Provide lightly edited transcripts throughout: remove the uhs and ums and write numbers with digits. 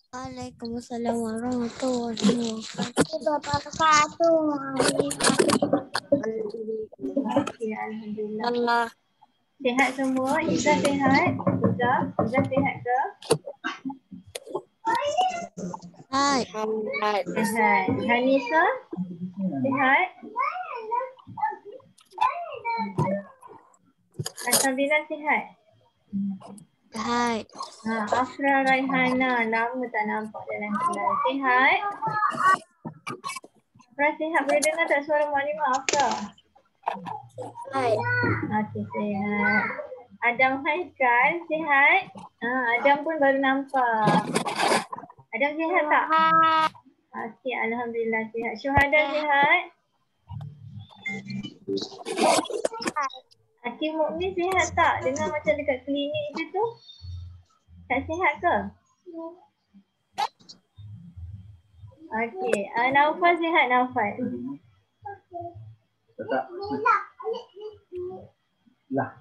Waalaikumsalam warahmatullahi wabarakatuh. Okey, alhamdulillah. Sihat semua? Izzah sihat? Izzah sihat ke? Hai. Sihat. Hanisa? Sihat? Asabila sihat? Hai. Afra Raihana, lama tak nampak dalam kelas. Sihat? Afra sihat? Boleh dengar tak suara Maklimah Afra? Hai. Okey, sihat. Adam Haikal, sihat? Adam pun baru nampak. Adam sihat tak? Okey, alhamdulillah sihat. Syuhada sihat? Hakim Mukmin sihat tak? Dengar macam dekat klinik je tu. Tak sihat ke? Okey, Naufal sihat Naufal? Lah.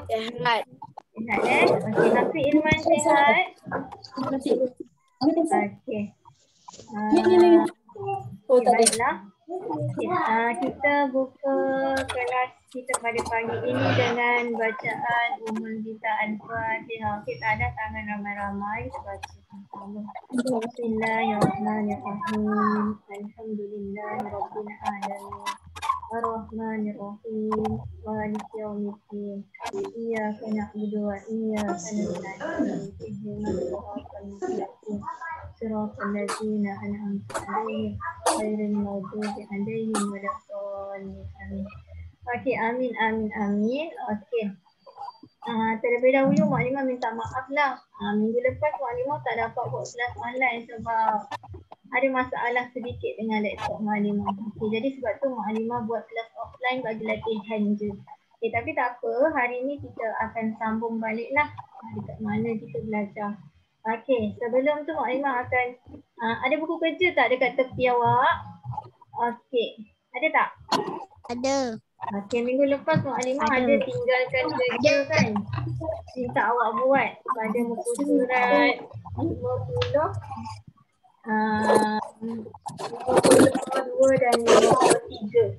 Sihat. Sihat Okey, Hafiz Ilman sihat? Okey. Baiklah. Okay. Kita buka kelas kita pada pagi ini dengan bacaan kita Al-Fatihah. Kita ada tangan ramai-ramai. Kita baca sama-sama. Bismillahirrahmanirrahim. Alhamdulillahirabbil alamin. Ar-Rahmanir-Rahim. Maliki yaumiddin. Iyyaka na'budu wa iyyaka nasta'in. Ihdinas siratal mustaqim. Siratal ladzina an'amta 'alaihim ghairil maghdubi 'alaihim waladdallin. Amin. Okey, amin. Okey. Terlebih dahulu Maklimah minta maaf lah. Minggu lepas Maklimah tak dapat buat kelas online sebab ada masalah sedikit dengan laptop Maklimah. Okey, jadi sebab tu Maklimah buat kelas offline bagi latihan je. Okey, tapi tak apa, hari ni kita akan sambung balik lah dekat mana kita belajar. Okey, sebelum tu Maklimah akan ada buku kerja tak dekat tepi awak? Okey, ada tak? Ada. Okey, minggu lepas Maklimah ada tinggalkan kerja kan? Minta awak buat pada muka surat 50, 52 dan 53.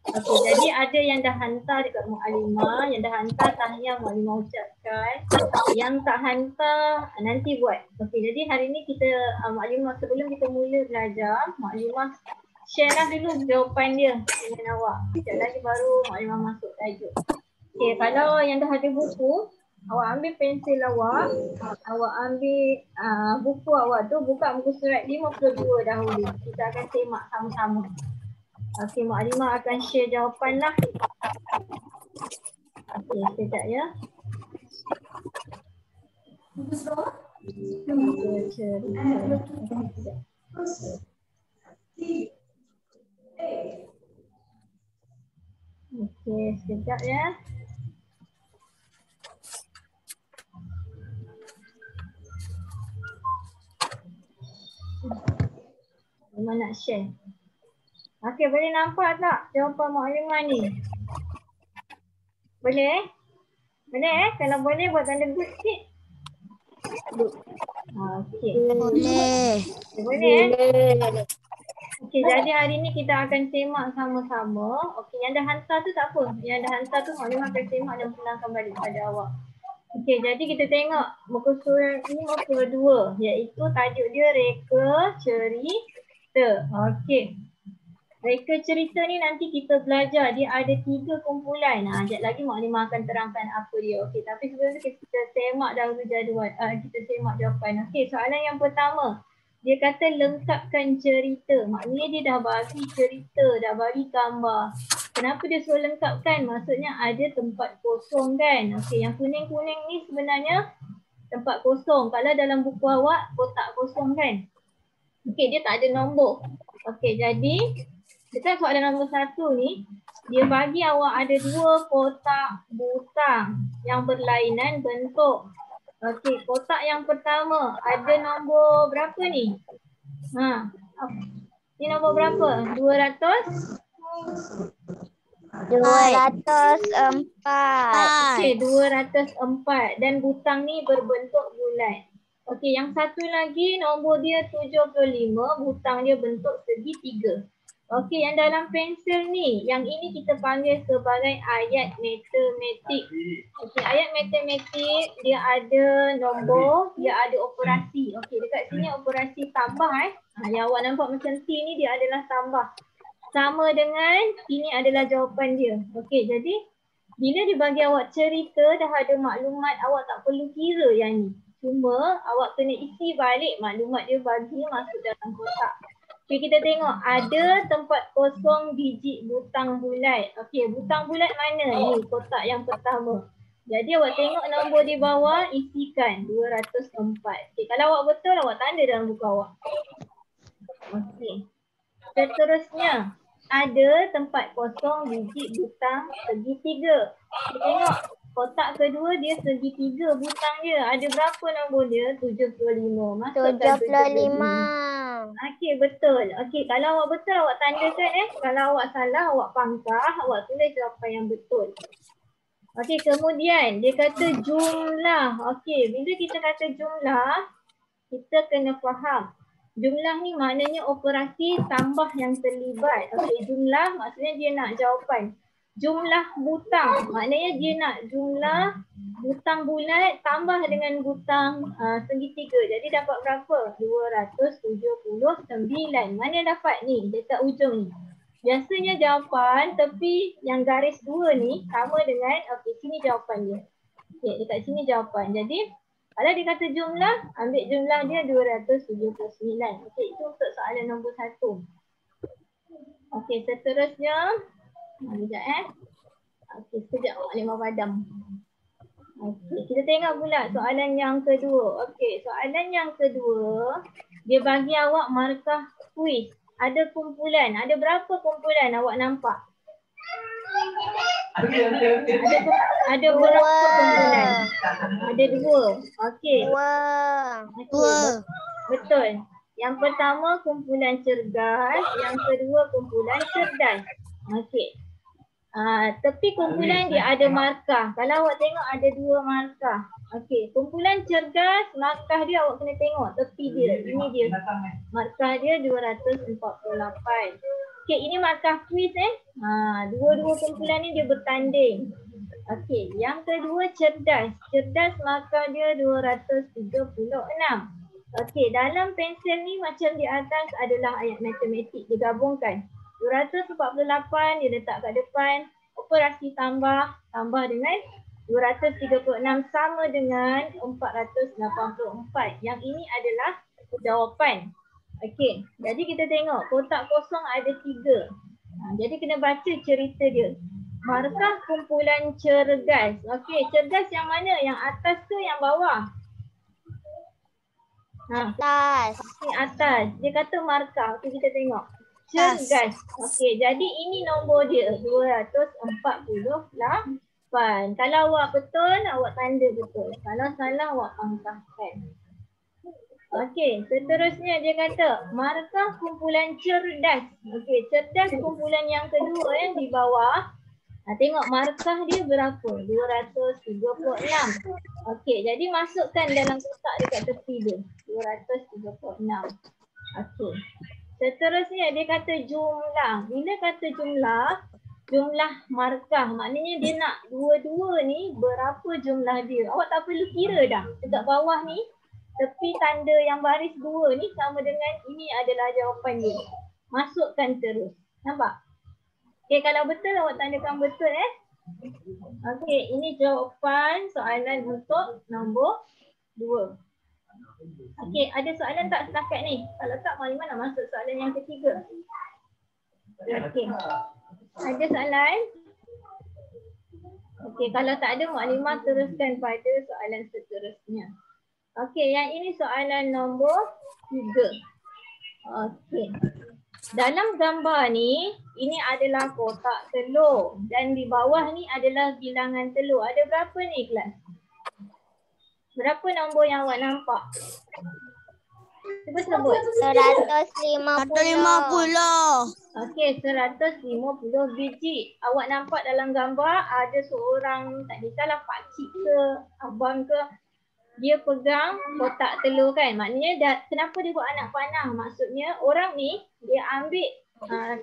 Okey, jadi ada yang dah hantar dekat Maklimah, yang dah hantar tahniah Maklimah ucapkan. Yang tak hantar nanti buat. Okey, jadi hari ni kita Maklimah sebelum kita mula belajar, Maklimah share lah dulu jawapan dia dengan awak. Sekejap lagi baru Maklimah masuk tajuk. Okey, kalau yang dah ada buku, awak ambil pensil awak ambil buku awak tu, buka muka surat 52 dahulu. Kita akan semak sama-sama. Okey, Maklimah akan share jawapan lah. Okey, sekejap ya. Okey, sekejap ya. Maklimah nak share. Okey, boleh nampak tak jawapan Maklimah ni? Boleh? Boleh Kalau boleh buat tanda good sikit. Okey. Boleh. Boleh Okey, jadi hari ni kita akan semak sama-sama. Okey, yang dah hantar tu tak apa. Yang dah hantar tu Maklimah akan semak dan pulangkan balik pada awak. Okey, jadi kita tengok muka surat 52 iaitu tajuk dia reka cerita. Okey. Reka cerita ni nanti kita belajar dia ada 3 kumpulan. Sekejap lagi Maklimah akan terangkan apa dia. Okey, tapi sebelum tu kita semak dahulu jadual. Kita semak jawapan. Okey, soalan yang pertama. Dia kata lengkapkan cerita. Maknanya dia dah bagi cerita, dah bagi gambar. Kenapa dia suruh lengkapkan? Maksudnya ada tempat kosong kan. Okey, yang kuning-kuning ni sebenarnya tempat kosong. Kalau dalam buku awak kotak kosong kan. Okey, dia tak ada nombor. Okey, jadi dekat soalan nombor 1 ni, dia bagi awak ada 2 kotak butang yang berlainan bentuk. Okey, kotak yang pertama ada nombor berapa ni? Ni nombor berapa? 200? 204. Okey, 204 dan butang ni berbentuk bulat. Okey, yang satu lagi nombor dia 75, butang dia bentuk segitiga. Okey, yang dalam pensel ni, yang ini kita panggil sebagai ayat matematik. Okey, ayat matematik dia ada nombor, dia ada operasi. Okey, dekat sini operasi tambah yang awak nampak macam T ni dia adalah tambah. Sama dengan ini adalah jawapan dia. Okey, jadi bila dia bagi awak cerita dah ada maklumat, awak tak perlu kira yang ni. Cuma awak kena isi balik maklumat dia bagi masuk dalam kotak. Okey, kita tengok ada tempat kosong biji butang bulat. Okey, butang bulat mana ni kotak yang pertama. Jadi awak tengok nombor di bawah, isikan 204. Okey, kalau awak betul awak tanda dalam buku awak. Okey. Seterusnya, ada tempat kosong biji butang segitiga. Kita tengok kotak kedua dia segitiga butang dia. Ada berapa nombor dia? 75. Masukkan 75. Okey, betul. Okey, kalau awak betul awak tandakan Kalau awak salah awak pangkah, awak tulis jawapan yang betul. Okey, kemudian dia kata jumlah. Okey, bila kita kata jumlah, kita kena faham. Jumlah ni maknanya operasi tambah yang terlibat. Okey, jumlah maksudnya dia nak jawapan. Jumlah butang maknanya dia nak jumlah butang bulat tambah dengan butang segitiga. Jadi dapat berapa? 279. Mana dapat ni dekat ujung ni? Biasanya jawapan tepi yang garis 2 ni sama dengan, okey, sini jawapan dia. Okey, dekat sini jawapan. Jadi kalau dia kata jumlah, ambil jumlah dia 279. Okey, itu untuk soalan nombor 1. Okey, seterusnya. Sekejap Okey, sekejap Maklimah padam. Okey, kita tengok pula soalan yang kedua. Okey, soalan yang kedua, dia bagi awak markah kuis. Ada kumpulan. Ada berapa kumpulan awak nampak? Ada berapa kumpulan? Ada 2. Okey. 2. Betul. Yang pertama kumpulan cergas, yang kedua kumpulan cerdas. Okey. Tepi kumpulan dia ada markah. Kalau awak tengok ada 2 markah. Okey, kumpulan cergas, markah dia awak kena tengok tepi dia. Ini dia. Markah dia 248. Okey, ini markah kuis dua-dua kumpulan ni dia bertanding. Okey, yang kedua cerdas. Cerdas markah dia 236. Okey, dalam pensel ni macam di atas adalah ayat matematik digabungkan. 248 dia letak kat depan, operasi tambah dengan 236 sama dengan 484. Yang ini adalah jawapan. Okey, jadi kita tengok kotak kosong ada 3. Jadi kena baca cerita dia. Markah kumpulan cergas. Okey, cergas yang mana? Yang atas ke yang bawah? Atas. Okey, atas. Dia kata markah. Okey, kita tengok. Cergas. Okey, jadi ini nombor dia 248. Kalau awak betul, awak tanda betul. Kalau salah, awak pangkahkan. Okey, seterusnya dia kata markah kumpulan cerdas. Okey, cerdas kumpulan yang kedua yang di bawah. Tengok markah dia berapa? 236. Okey, jadi masukkan dalam kotak dekat tepi dia. 236. Okey. Seterusnya dia kata jumlah. Bila kata jumlah markah maknanya dia nak dua-dua ni berapa jumlah dia. Awak tak perlu kira dah. Dekat bawah ni tepi tanda yang baris 2 ni sama dengan ini adalah jawapan dia. Masukkan terus. Nampak? Okey, kalau betul awak tandakan betul Okey, ini jawapan soalan untuk nombor 2. Okey, ada soalan tak setakat ni? Kalau tak, Maklimah nak masuk soalan yang ketiga. Okey. Ada soalan? Okey, kalau tak ada, Maklimah teruskan pada soalan seterusnya. Okey, yang ini soalan nombor 3. Okey. Dalam gambar ni, ini adalah kotak telur dan di bawah ni adalah bilangan telur. Ada berapa ni kelas? Berapa nombor yang awak nampak? Cuba sebut. 150. Okey, 150 biji. Awak nampak dalam gambar ada seorang, tak kisahlah pakcik ke, abang ke, dia pegang kotak telur kan. Maknanya kenapa dia buat anak panah? Maksudnya orang ni dia ambil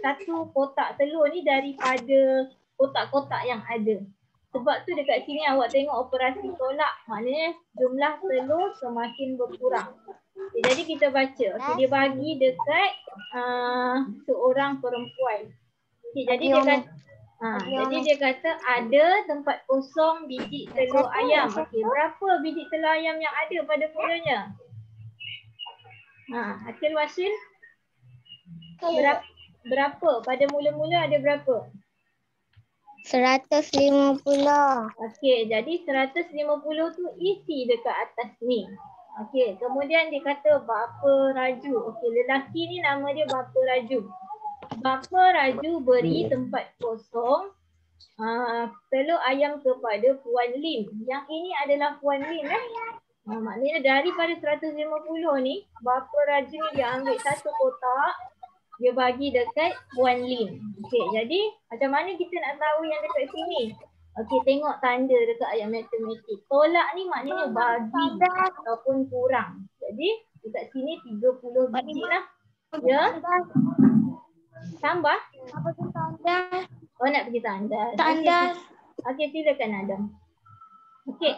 satu kotak telur ni daripada kotak-kotak yang ada. Sebab tu dekat sini awak tengok operasi tolak. Maknanya jumlah telur semakin berkurang. Okay, jadi kita baca. Okay, dia bagi dekat seorang perempuan. Okay, jadi dia kata ada tempat kosong biji telur ayam. Okey, berapa biji telur ayam yang ada pada mulanya? Akil Wasil? Berapa? Pada mula-mula ada berapa? 150. Okey, jadi 150 tu isi dekat atas ni. Okey, kemudian dia kata Bapa Raju. Okey, lelaki ni nama dia Bapa Raju. Bapa Raju beri tempat kosong telur ayam kepada Puan Lim. Yang ini adalah Puan Lim maknanya daripada 150 ni, Bapa Raju ni dia ambil satu kotak, dia bagi dekat Puan Lim. Okey, jadi macam mana kita nak tahu yang dekat sini? Okey, tengok tanda dekat ayat matematik. Tolak ni maknanya bagi ataupun kurang. Jadi dekat sini 30 biji lah. Ya? Tambah? Oh, nak pergi tandas. Okey, silakan Adam. Okey.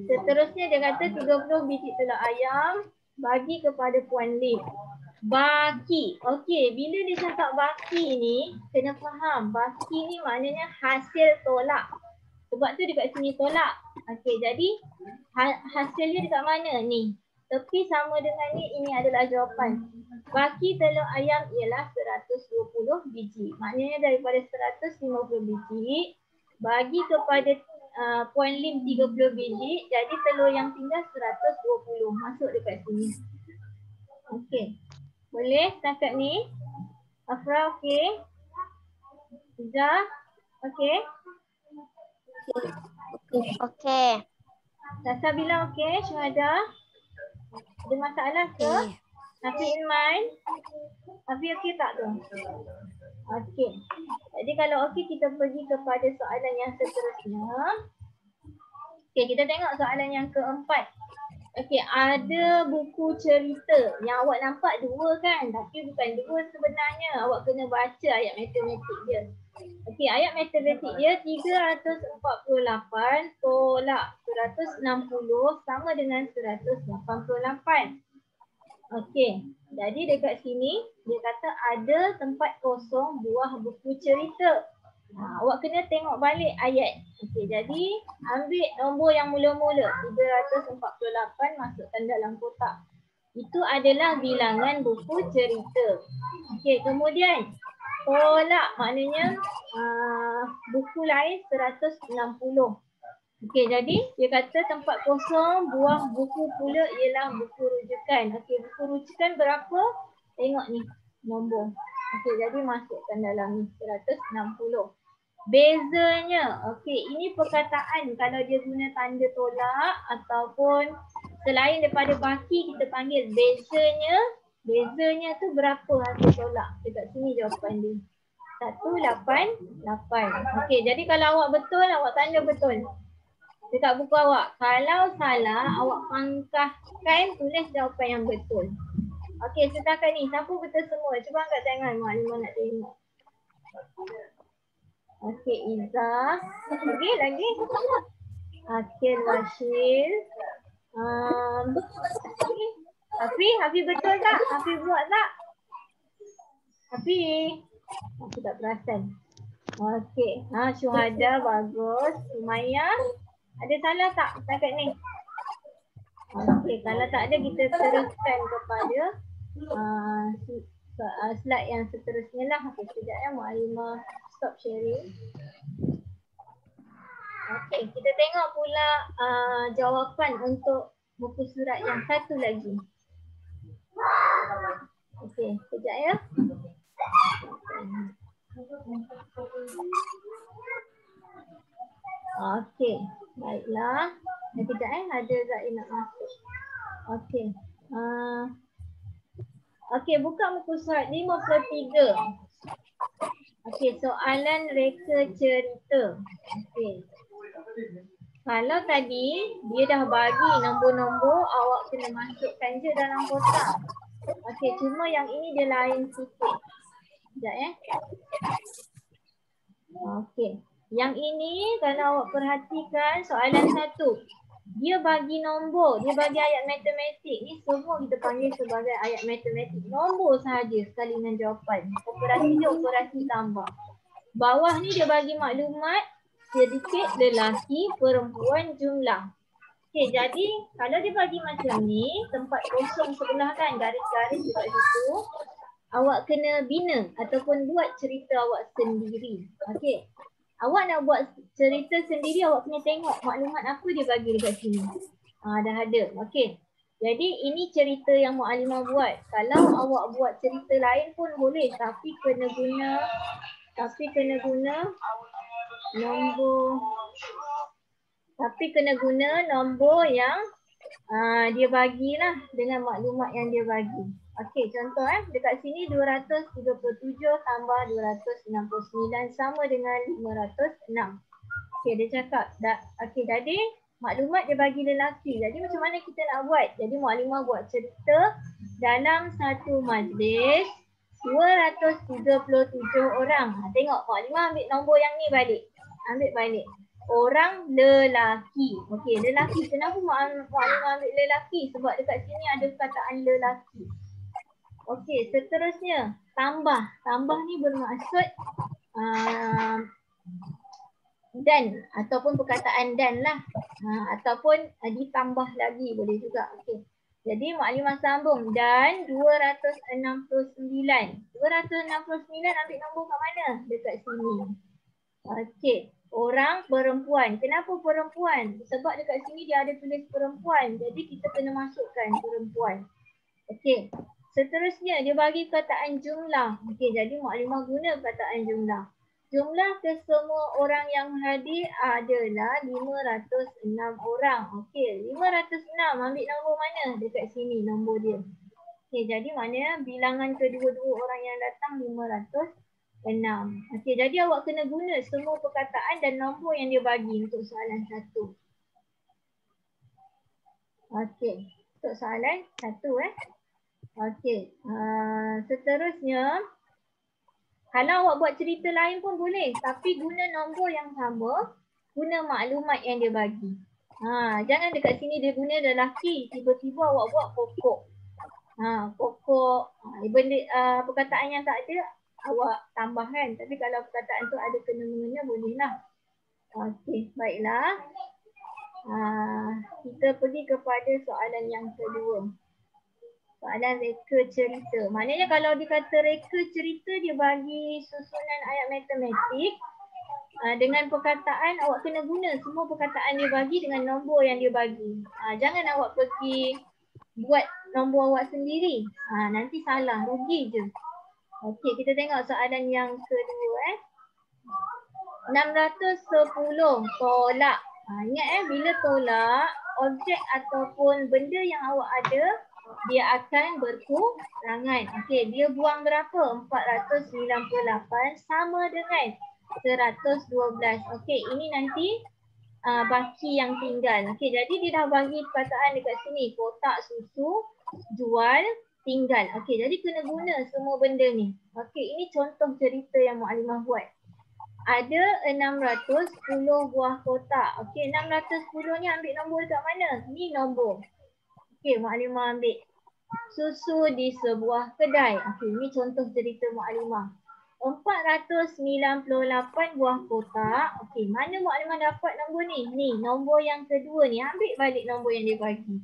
Seterusnya dia kata 30 biji telur ayam bagi kepada Puan Lim. Baki. Okey, bila dia cakap baki ni, kena faham. Baki ni maknanya hasil tolak. Sebab tu dekat sini tolak. Okey, jadi hasilnya dekat mana ni? Tepi sama dengan ni, ini adalah jawapan. Baki telur ayam ialah 120 biji. Maknanya daripada 150 biji, bagi kepada Puan Lim 30 biji, jadi telur yang tinggal 120. Masuk dekat sini. Okey. Boleh setakat ni? Afra okey? Izzah? Okey? Okey. Sasa bilang okey? Syuhada? Ada masalah ke? Hafi Ilman? Hafi okey tak tu? Okey. Jadi kalau okey kita pergi kepada soalan yang seterusnya. Okey, kita tengok soalan yang keempat. Okey, ada buku cerita yang awak nampak dua kan? Tapi bukan dua sebenarnya. Awak kena baca ayat matematik dia. Okey, ayat matematik dia 348 tolak 160 sama dengan 188. Okey, jadi dekat sini dia kata ada tempat kosong buah buku cerita. Awak kena tengok balik ayat. Okey, jadi ambil nombor yang mula-mula 348 masukkan dalam kotak. Itu adalah bilangan buku cerita. Okey, kemudian tolak maknanya buku lain 160. Okey, jadi dia kata tempat kosong buah buku pula ialah buku rujukan. Okey, buku rujukan berapa? Tengok ni nombor. Okey, jadi masukkan dalam ni 160. Bezanya, okey, ini perkataan kalau dia guna tanda tolak ataupun selain daripada baki kita panggil bezanya. Bezanya tu berapa hasil tolak? Dekat sini jawapan dia. 188. Okey, jadi kalau awak betul, awak tanda betul. Dekat buku awak. Kalau salah, awak pangkahkan tulis jawapan yang betul. Okey, setakat ni. Siapa betul semua? Cuba angkat tangan. Maklimah nak tengok. Okey, Izzah. Lagi. Akil Rashid. Hafi betul tak? Hafi buat tak? Hafi tak perasan. Okey. Syuhada bagus. Sumayyah. Ada salah tak setakat ni? Okey, kalau tak ada kita teruskan kepada slide yang seterusnya lah. Okey, sekejap ya Mu'alimah stop sharing. Okey, kita tengok pula jawapan untuk buku surat yang satu lagi. Okey, sekejap ya. Okey, baiklah. Sekejap ada Zain nak masuk. Okey. Okey, buka muka surat 53. Okey, soalan reka cerita. Okey. Kalau tadi dia dah bagi nombor-nombor, awak kena masukkan je dalam kotak. Okey, cuma yang ini dia lain sikit. Sekejap Okey. Yang ini kalau awak perhatikan soalan 1. Dia bagi nombor, dia bagi ayat matematik. Ni semua kita panggil sebagai ayat matematik. Nombor sahaja sekali dengan jawapan. Operasi dia operasi tambah. Bawah ni dia bagi maklumat sedikit lelaki, perempuan, jumlah. Okey, jadi kalau dia bagi macam ni, tempat kosong sebelah kan, garis-garis dekat situ, awak kena bina ataupun buat cerita awak sendiri. Okey. Awak nak buat cerita sendiri, awak kena tengok maklumat apa dia bagi dekat sini. Dah ada. Okey. Jadi ini cerita yang Muallimah buat. Kalau awak buat cerita lain pun boleh, tapi kena guna nombor yang dia bagilah dengan maklumat yang dia bagi. Okey, contoh dekat sini 237 tambah 269 sama dengan 506. Okey, dia cakap okey, jadi maklumat dia bagi lelaki. Jadi macam mana kita nak buat? Jadi Muallimah buat cerita dalam satu majlis 237 orang. Tengok Muallimah ambil nombor yang ni balik. Ambil balik. Orang lelaki. Okey, lelaki. Kenapa Muallimah ambil lelaki? Sebab dekat sini ada perkataan lelaki. Okey, seterusnya tambah. Tambah ni bermaksud dan ataupun perkataan dan lah. Ataupun ditambah lagi boleh juga. Okey. Jadi Muallimah sambung dan 269. 269 ambil nombor kat mana? Dekat sini. Okey. Orang perempuan. Kenapa perempuan? Sebab dekat sini dia ada tulis perempuan. Jadi kita kena masukkan perempuan. Okey. Seterusnya dia bagi perkataan jumlah. Okey, jadi Muallimah guna perkataan jumlah. Jumlah kesemua orang yang hadir adalah 506 orang. Okey, 506 ambil nombor mana? Dekat sini nombor dia. Okey, jadi maknanya bilangan kedua-dua orang yang datang 506. Okey, jadi awak kena guna semua perkataan dan nombor yang dia bagi untuk soalan 1. Okey, untuk soalan 1 Okey, seterusnya kalau awak buat cerita lain pun boleh, tapi guna nombor yang sama, guna maklumat yang dia bagi. Jangan dekat sini dia guna lelaki, tiba-tiba awak buat pokok. Pokok, benda perkataan yang tak ada awak tambahkan, tapi kalau perkataan tu ada kena-mengena bolehlah. Okey, baiklah. Kita pergi kepada soalan yang kedua. Soalan reka cerita. Maknanya kalau dikata reka cerita, dia bagi susunan ayat matematik dengan perkataan, awak kena guna semua perkataan dia bagi dengan nombor yang dia bagi. Jangan awak pergi buat nombor awak sendiri. Nanti salah, rugi je. Okey, kita tengok soalan yang kedua 610 tolak. Ingat bila tolak, objek ataupun benda yang awak ada, dia akan berkurangan. Okey, dia buang berapa? 498 sama dengan 112. Okey, ini nanti baki yang tinggal. Okey, jadi dia dah bagi perkataan dekat sini. Kotak susu, jual, tinggal. Okey, jadi kena guna semua benda ni. Okey, ini contoh cerita yang Muallimah buat. Ada 610 buah kotak. Okey, 610 ni ambil nombor dekat mana? Ni nombor. Okey, Muallimah ambil susu di sebuah kedai. Okey, ini contoh cerita Muallimah. 498 buah kotak. Okey, mana Muallimah dapat nombor ni? Ni, nombor yang kedua ni. Ambil balik nombor yang dia bagi.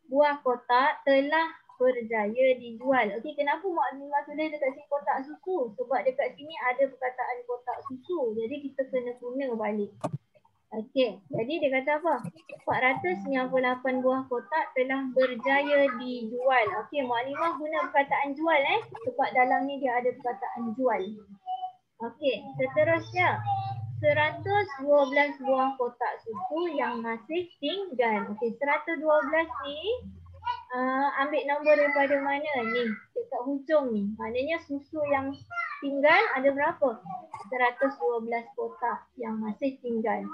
Buah kotak telah berjaya dijual. Okey, kenapa Muallimah tulis dekat sini kotak susu? Sebab dekat sini ada perkataan kotak susu. Jadi kita kena guna balik. Okey, jadi dia kata apa? 498 buah kotak telah berjaya dijual. Okey, Muallimah guna perkataan jual sebab dalam ni dia ada perkataan jual. Okey, seterusnya 112 buah kotak susu yang masih tinggal. Okey, 112 ni ambil nombor daripada mana ni? Dekat hujung ni. Maknanya susu yang tinggal ada berapa? 112 kotak yang masih tinggal.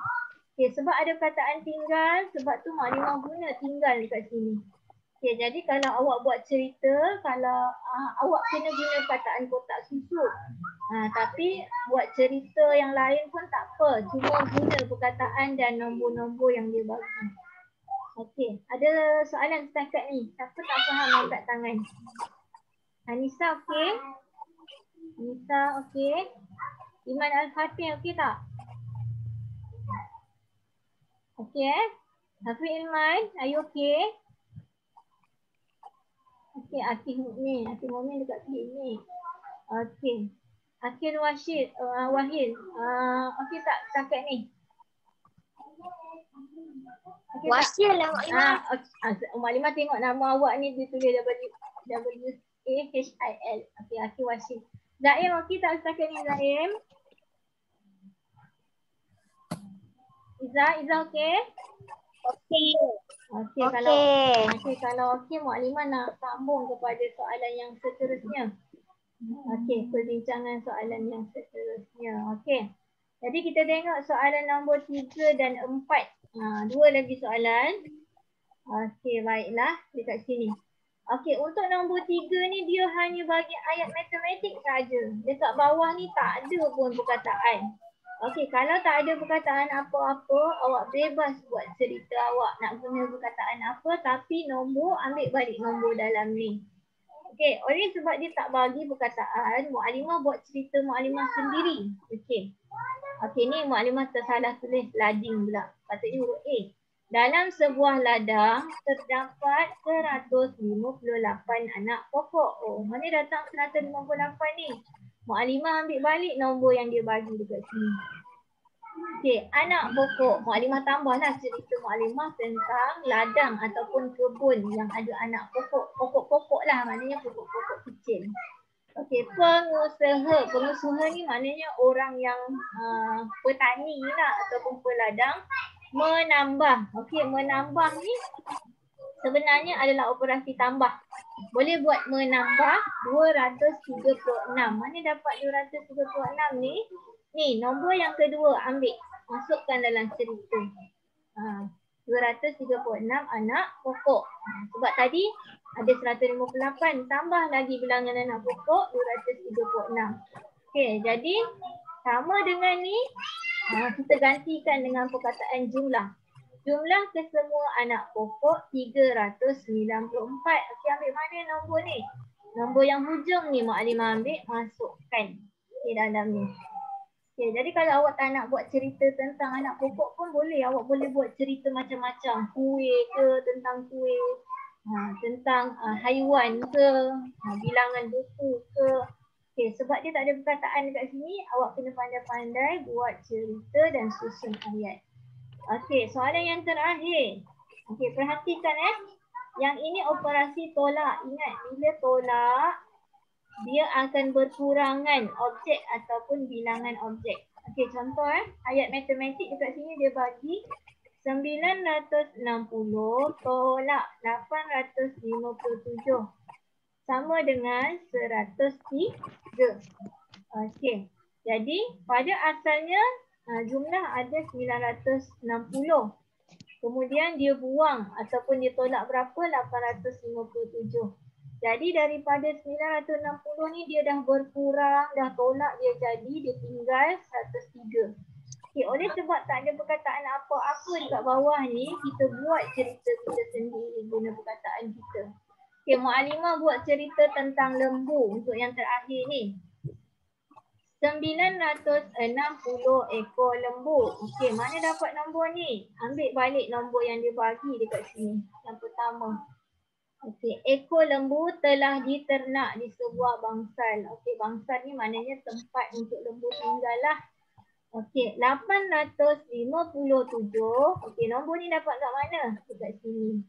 Okay, sebab ada perkataan tinggal, sebab tu maknanya guna tinggal dekat sini. Okay, jadi kalau awak buat cerita, kalau awak kena guna perkataan kotak susu. Tapi buat cerita yang lain pun tak apa. Cuma guna perkataan dan nombor-nombor yang dia bagi. Okey, ada soalan setakat ni. Siapa tak faham angkat tangan? Anissa okey? Anissa okey? Iman Al-Fatih okey tak? Okey Hafiz Ilman, are you okey? Okey, Akif Mukmin. Akif Mukmin dekat sini. Okey. Akil Wahid. Okey tak setakat ni? Okay, Wasil lah Mak Limah. Mak Limah tengok nama awak ni dia tulis W-A-H-I-L. Okey, Akil Wasil. Zaim okey tak setakat ni Zaim? Iza okey? Okey. Okey, kalau okey Mak Limah nak sambung kepada soalan yang seterusnya. Okey, perbincangan soalan yang seterusnya. Okey. Jadi kita tengok soalan nombor 3 dan 4. Dua lagi soalan. Okey, baiklah dekat sini. Okey, untuk nombor 3 ni dia hanya bagi ayat matematik saja. Dekat bawah ni tak ada pun perkataan. Okey, kalau tak ada perkataan apa-apa, awak bebas buat cerita awak nak guna perkataan apa, tapi nombor ambil balik nombor dalam ni. Okey, oleh sebab dia tak bagi perkataan, Mu'alimah buat cerita Mu'alimah sendiri. Okey. Okey, ni Mu'alimah tersalah tulis lading pula. Patutnya huruf A. Dalam sebuah ladang terdapat 158 anak pokok. Oh, mana datang 158 ni? Mu'alimah ambil balik nombor yang dia bagi dekat sini. Okey, anak pokok. Mu'alimah tambahlah cerita Mu'alimah tentang ladang ataupun kebun yang ada anak pokok. Pokok-pokok lah, maknanya pokok-pokok kecil. Okey, pengusaha ni maknanya orang yang petani lah ataupun peladang menambah. Okey, menambah ni sebenarnya adalah operasi tambah. Boleh buat menambah 236. Mana dapat 236 ni? Ni nombor yang kedua ambil. Masukkan dalam cerita. 236 anak pokok. Sebab tadi ada 158. Tambah lagi bilangan anak pokok 236. Okey, jadi sama dengan ni. Kita gantikan dengan perkataan jumlah. Jumlah kesemua anak pokok 394. Okey, ambil mana nombor ni? Nombor yang hujung ni Mu'alimah ambil, masukkan dalam ni. Okey, jadi kalau awak tak nak buat cerita tentang anak pokok pun boleh. Awak boleh buat cerita macam-macam. Kuih ke, tentang kuih. Tentang haiwan ke, bilangan buku ke. Okey, sebab dia tak ada perkataan dekat sini, awak kena pandai-pandai buat cerita dan susun ayat. Okey, soalan yang terakhir. Okey, perhatikan Yang ini operasi tolak. Ingat, bila tolak, dia akan berkurangan objek ataupun bilangan objek. Okey, contoh ayat matematik dekat sini dia bagi 960 tolak 857 sama dengan 103. Okey, jadi pada asalnya jumlah ada 960. Kemudian dia buang ataupun dia tolak berapa? 857. Jadi daripada 960 ni dia dah berkurang, dah tolak dia jadi, dia tinggal 103. Okay, oleh sebab tak ada perkataan apa-apa dekat bawah ni, kita buat cerita kita sendiri guna perkataan kita. Okay, Mu'alimah buat cerita tentang lembu untuk yang terakhir ni. 960 ekor lembu. Okey, mana dapat nombor ni? Ambil balik nombor yang dia bagi dekat sini. Yang pertama. Okey, ekor lembu telah diternak di sebuah bangsal. Okey, bangsal ni maknanya tempat untuk lembu tinggal lah. Okey, 857. Okey, nombor ni dapat kat mana? Dekat sini.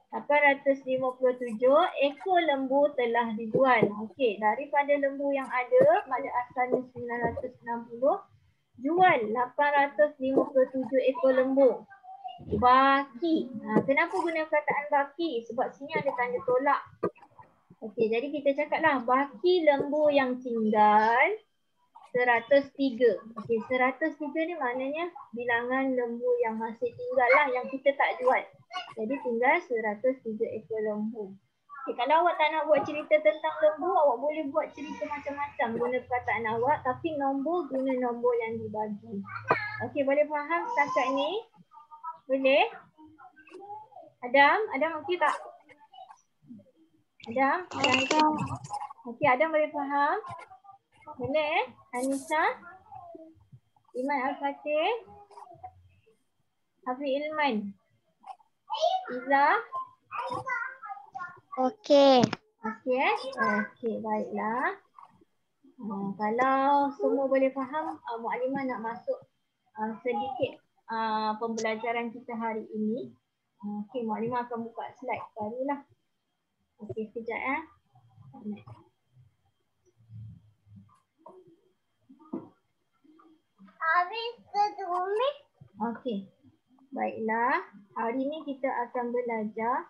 857 ekor lembu telah dijual. Okey, daripada lembu yang ada pada asalnya 960, jual 857 ekor lembu. Baki. Kenapa guna perkataan baki? Sebab sini ada tanda tolak. Okey, jadi kita cakaplah baki lembu yang tinggal 103. Okey, 103 ni maknanya bilangan lembu yang masih tinggal lah, yang kita tak jual. Jadi tinggal 103 ekor lembu. Okay, kalau awak tak nak buat cerita tentang lembu, awak boleh buat cerita macam-macam guna perkataan awak, tapi nombor guna nombor yang dibagi. Okey, boleh faham setakat ni? Boleh? Adam okey tak? Adam? Okey, Adam boleh faham? Boleh? Anissa? Iman Al-Fatih? Hafiz Ilman? Iza? Okey. Okey, okey, baiklah. Kalau semua boleh faham, Mukadimah nak masuk sedikit pembelajaran kita hari ini. Okey, Mukadimah akan buka slide barulah. Okey, sekejap ya. Habis kedua. Okey, baiklah. Hari ini kita akan belajar.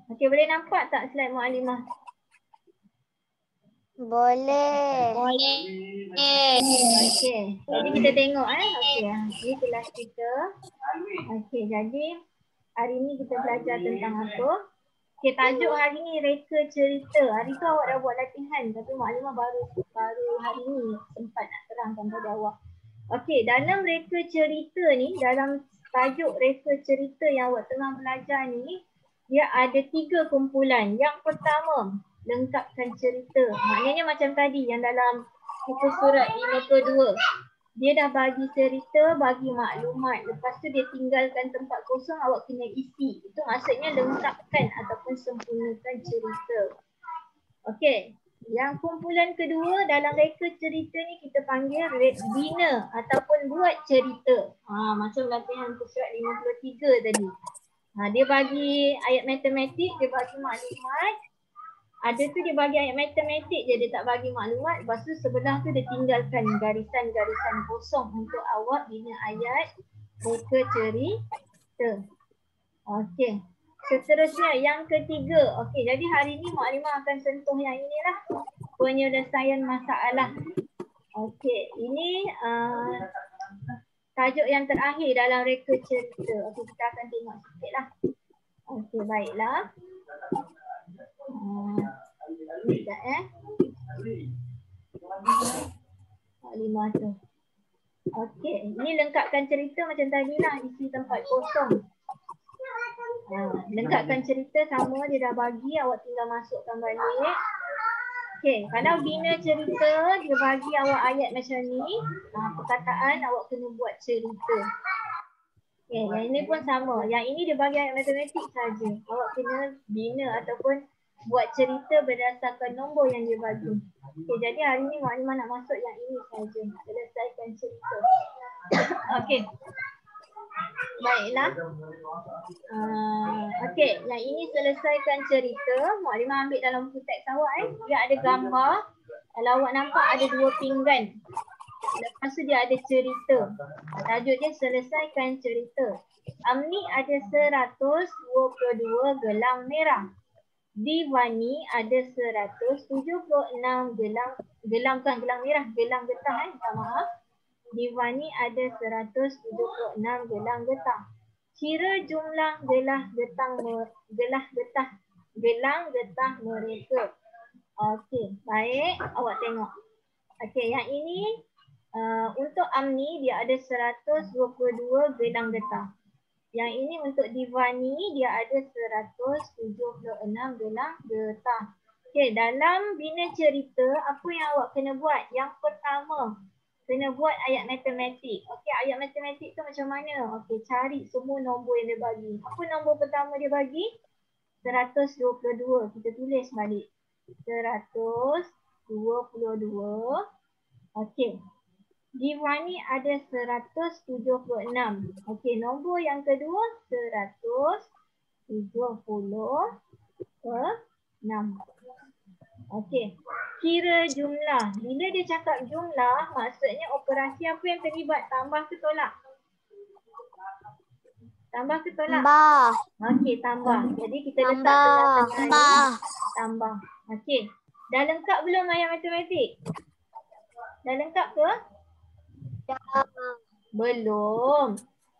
Okey, boleh nampak tak slide Mukadimah? Boleh. Okey, jadi kita tengok okey, ini kelas kita. Okey, jadi hari ini kita belajar tentang apa? Okey, tajuk hari ni reka cerita. Hari tu awak dah buat latihan, tapi Mukadimah baru hari ni sempat nak terangkan pada awak. Okey, dalam reka cerita ni, dalam tajuk reka cerita yang awak tengah belajar ni, dia ada 3 kumpulan. Yang pertama, lengkapkan cerita. Maknanya macam tadi yang dalam buku surat 52. Dia dah bagi cerita, bagi maklumat. Lepas tu dia tinggalkan tempat kosong, awak kena isi. Itu maksudnya lengkapkan ataupun sempurnakan cerita. Okey. Yang kumpulan kedua dalam reka cerita ni kita panggil bina ataupun buat cerita. Macam latihan surat 53 tadi. Dia bagi ayat matematik, dia bagi maklumat. Ada tu dia bagi ayat matematik je, dia tak bagi maklumat. Lepas tu sebelah tu dia tinggalkan garisan-garisan kosong untuk awak bina ayat reka cerita. Okey. Seterusnya yang ketiga. Okey, jadi hari ni Mukadimah akan sentuh yang inilah, penyelesaian masalah. Okey, ini tajuk yang terakhir dalam reka cerita. Okey, kita akan tengok sikitlah. Okey, baiklah. Sekejap Lima tu. Okey, ini lengkapkan cerita macam tadi lah, isi tempat kosong. Lengkapkan cerita sama dia dah bagi, awak tinggal masukkan balik. Okey, kalau bina cerita dia bagi awak ayat macam ni, perkataan awak kena buat cerita. Okey, yang ini pun sama. Yang ini dia bagi ayat matematik saja. Awak kena bina ataupun buat cerita berdasarkan nombor yang dia bagi. Okey, jadi hari ni Mukadimah nak masuk yang ini saja. Selesaikan cerita. Okey. Baiklah. Okey, yang ini selesaikan cerita. Mukadimah ambil dalam buku teks awak Dia ada gambar. Kalau awak nampak ada 2 pinggan. Lepas tu dia ada cerita. Tajuk dia selesaikan cerita. Amni ada 122 gelang merah. Divani ada 176 gelang bukan gelang merah, gelang getah minta maaf. Divani ada 176 gelang getah. Kira jumlah gelang getah mereka. Okey, baik, awak tengok. Okey, yang ini untuk Amni dia ada 122 gelang getah. Yang ini untuk Divani dia ada 176 gelang getah. Okey, dalam bina cerita apa yang awak kena buat? Yang pertama, kena buat ayat matematik. Okey, ayat matematik tu macam mana? Okey, cari semua nombor yang dia bagi. Apa nombor pertama dia bagi? 122. Kita tulis balik. 122. Okey. Divani ada 176. Okey, nombor yang kedua 176. Okey. Kira jumlah. Bila dia cakap jumlah, maksudnya operasi apa yang terlibat? Tambah ke tolak? Tambah ke tolak? Tambah. Okey, tambah. Jadi kita letak Tambah. tengah-tengah ni. Tambah. Tambah. Okey. Dah lengkap belum ayat matematik? Dah lengkap ke? Belum.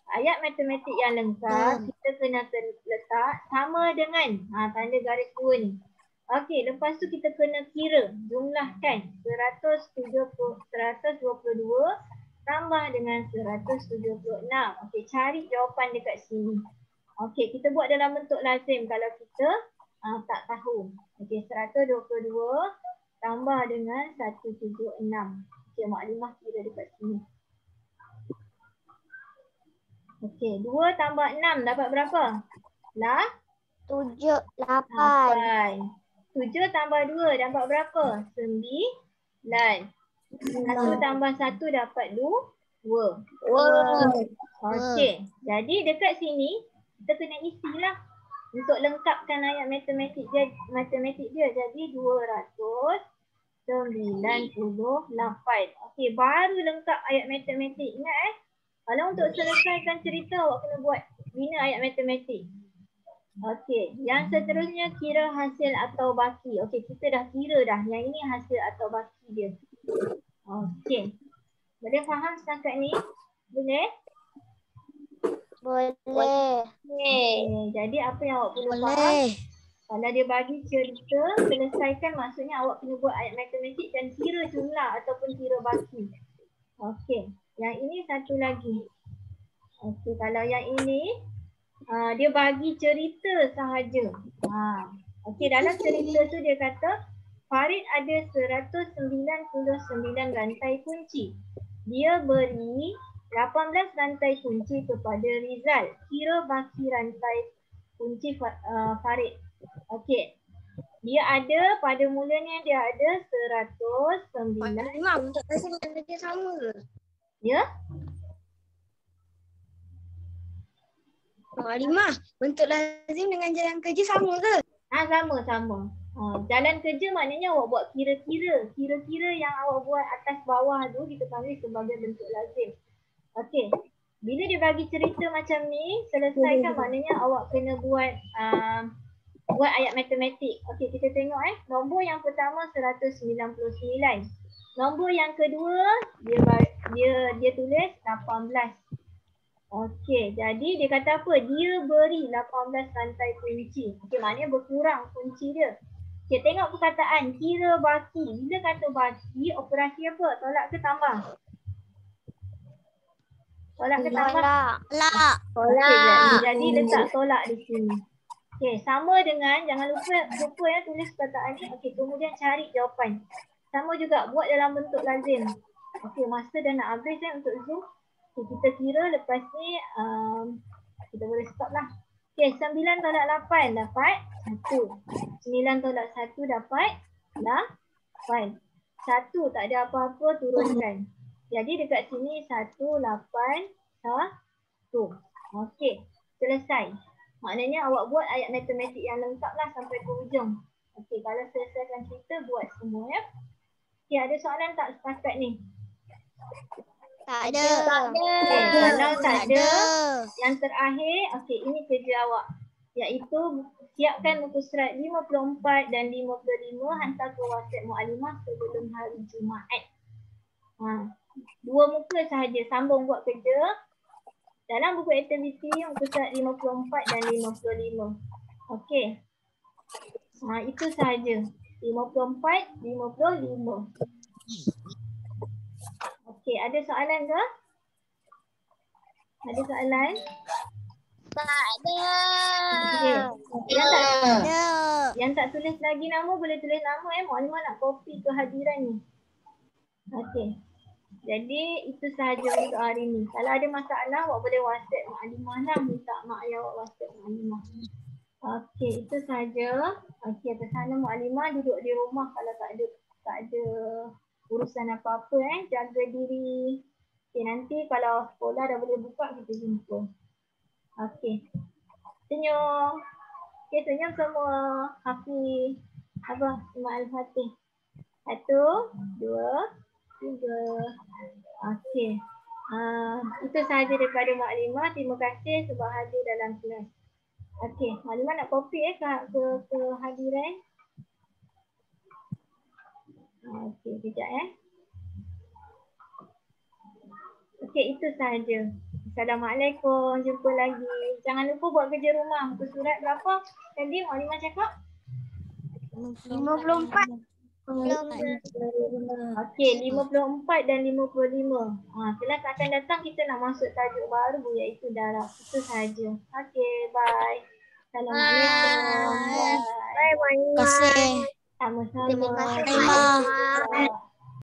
Ayat matematik yang lengkap kita kena letak sama dengan tanda garis 2 ni. Okey, lepas tu kita kena kira, jumlahkan 122 tambah dengan 176. Okey, cari jawapan dekat sini. Okey, kita buat dalam bentuk lazim kalau kita tak tahu. Okey, 122 tambah dengan 176. Okey, maklumat kira dekat sini. Okey, 2 tambah 6 dapat berapa? 7, 8. 7 tambah 2 dapat berapa? 9. 1 tambah 1 dapat 2. Okey, jadi dekat sini kita kena isilah untuk lengkapkan ayat matematik dia. Jadi 298. Okey, baru lengkap ayat matematik. Ingat kalau untuk selesaikan cerita awak kena buat bina ayat matematik. Okey, yang seterusnya kira hasil atau baki. Okey, kita dah kira dah. Yang ini hasil atau baki dia. Okey. Boleh faham setakat ni? Boleh? Boleh. Okay. Jadi apa yang awak perlu faham? Kalau dia bagi cerita, selesaikan maksudnya awak kena buat ayat matematik dan kira jumlah ataupun kira baki. Okey. Yang ini satu lagi. Okey, kalau yang ini dia bagi cerita sahaja. Okey, dalam cerita tu dia kata Farid ada 199 rantai kunci. Dia beri 18 rantai kunci kepada Rizal. Kira baki rantai kunci Farid. Okey. Dia ada pada mulanya dia ada 109. Untuk lazim dan kerja sama ke? Ya? Maklimah, bentuk lazim dengan jalan kerja sama ke? Sama-sama. Jalan kerja maknanya awak buat kira-kira. Kira-kira yang awak buat atas bawah tu kita panggil sebagai bentuk lazim. Okey. Bila dia bagi cerita macam ni, selesaikan maknanya awak kena buat ayat matematik. Okey, kita tengok nombor yang pertama 199. Nombor yang kedua dia tulis 18. Okey, jadi dia kata apa? Dia beri 18 rantai kunci. Okey, maknanya berkurang kunci dia. Okey, tengok perkataan kira baki. Bila kata baki, operasi apa? Tolak ke tambah? Tolak ke tambah? Tolak. Okey, jadi letak tolak di sini. Okey, sama dengan, jangan lupa tulis perkataan ni. Okey, kemudian cari jawapan. Sama juga, buat dalam bentuk lazim. Okey, masa dah nak habis untuk Zoom. Okay, kita kira lepas ni kita boleh stop lah. Okay, 9 tolak 8 dapat 1. 9 tolak 1 dapat 8. 1 tak ada apa-apa, turunkan. Jadi dekat sini 1, 8, 1. Okey, selesai. Maknanya awak buat ayat matematik yang lengkap lah sampai ke ujung. Okey, kalau selesaikan cerita buat semua ya. Okey, ada soalan tak setakat ni? Tak ada. Okay, kalau tak ada, yang terakhir, okey, ini kerja awak. Iaitu siapkan muka surat 54 dan 55 hantar ke WhatsApp Mu'alimah sebelum hari Jumaat. 2 muka sahaja, sambung buat kerja. Dalam buku aktiviti muka surat 54 dan 55. Okey. Itu sahaja. 54, 55. Okey, ada soalan ke? Ada soalan? Tak ada. Okay. Yang tak tulis lagi nama boleh tulis nama Mu'alimah nak copy kehadiran ni. Okey. Jadi itu sahaja untuk hari ni. Kalau ada masalah awak boleh WhatsApp Mu'alimah lah. Minta mak ayah awak WhatsApp Mu'alimah. Okey, itu sahaja. Okey, atas sana Mu'alimah duduk di rumah kalau tak ada urusan apa-apa jaga diri. Okey, nanti kalau sekolah dah boleh buka kita jumpa. Okey. Senyum. Okey, senyum semua. Hafiz. Imam Al-Fatih. 1, 2, 3. Okey. Itu sahaja daripada Mak Lima. Terima kasih sebab hadir dalam kelas. Okey, Mak Lima nak copy ke hadiran. Okey, kejap Okey, itu sahaja. Assalamualaikum. Jumpa lagi. Jangan lupa buat kerja rumah. Muka surat berapa? Tadi Mak Lima cakap? 54. Okey, 54 dan 55. Kelas akan datang kita nak masuk tajuk baru iaitu darab. Itu sahaja. Okey, bye. Assalamualaikum. Bye. Terima kasih. Sama-sama. Terima kasih, Terima Mak kasih. Lima.